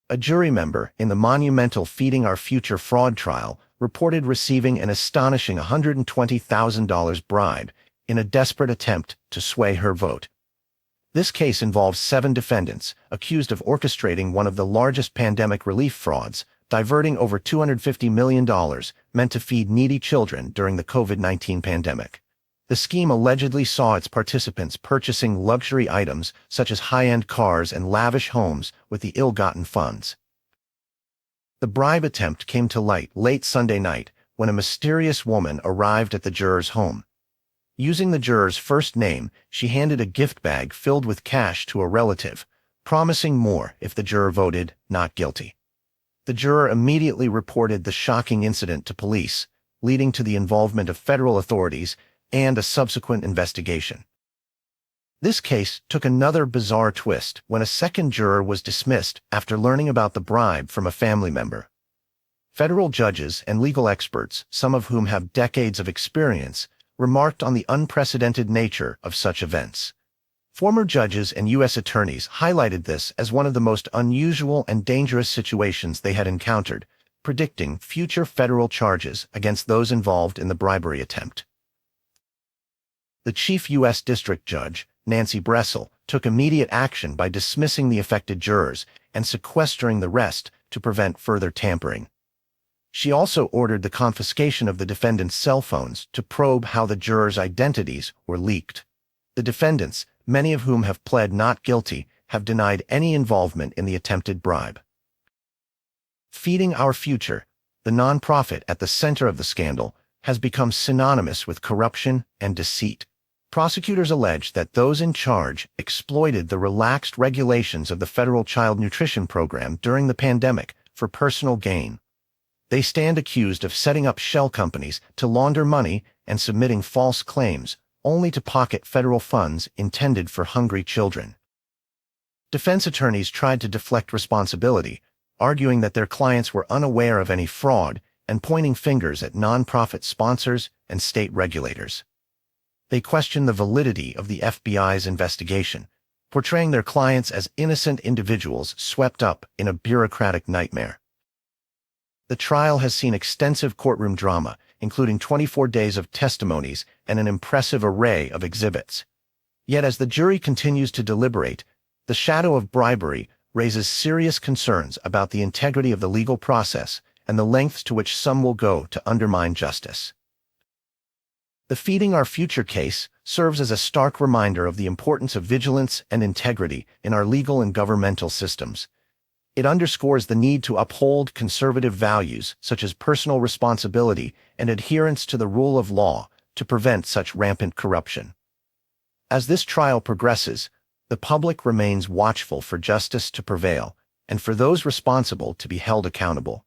A jury member in the monumental Feeding Our Future fraud trial reported receiving an astonishing $120,000 bribe in a desperate attempt to sway her vote. This case involves 7 defendants accused of orchestrating one of the largest pandemic relief frauds, diverting over $250 million meant to feed needy children during the COVID-19 pandemic. The scheme allegedly saw its participants purchasing luxury items such as high-end cars and lavish homes with the ill-gotten funds. The bribe attempt came to light late Sunday night when a mysterious woman arrived at the juror's home. Using the juror's first name, she handed a gift bag filled with cash to a relative, promising more if the juror voted not guilty. The juror immediately reported the shocking incident to police, leading to the involvement of federal authorities and a subsequent investigation. This case took another bizarre twist when a second juror was dismissed after learning about the bribe from a family member. Federal judges and legal experts, some of whom have decades of experience, remarked on the unprecedented nature of such events. Former judges and U.S. attorneys highlighted this as one of the most unusual and dangerous situations they had encountered, predicting future federal charges against those involved in the bribery attempt. The chief U.S. District Judge, Nancy Bressel, took immediate action by dismissing the affected jurors and sequestering the rest to prevent further tampering. She also ordered the confiscation of the defendants' cell phones to probe how the jurors' identities were leaked. The defendants, many of whom have pled not guilty, have denied any involvement in the attempted bribe. Feeding Our Future, the nonprofit at the center of the scandal, has become synonymous with corruption and deceit. Prosecutors allege that those in charge exploited the relaxed regulations of the federal child nutrition program during the pandemic for personal gain. They stand accused of setting up shell companies to launder money and submitting false claims, only to pocket federal funds intended for hungry children. Defense attorneys tried to deflect responsibility, arguing that their clients were unaware of any fraud and pointing fingers at nonprofit sponsors and state regulators. They questioned the validity of the FBI's investigation, portraying their clients as innocent individuals swept up in a bureaucratic nightmare. The trial has seen extensive courtroom drama, including 24 days of testimonies and an impressive array of exhibits. Yet as the jury continues to deliberate, the shadow of bribery raises serious concerns about the integrity of the legal process and the lengths to which some will go to undermine justice. The Feeding Our Future case serves as a stark reminder of the importance of vigilance and integrity in our legal and governmental systems. It underscores the need to uphold conservative values such as personal responsibility and adherence to the rule of law to prevent such rampant corruption. As this trial progresses, the public remains watchful for justice to prevail and for those responsible to be held accountable.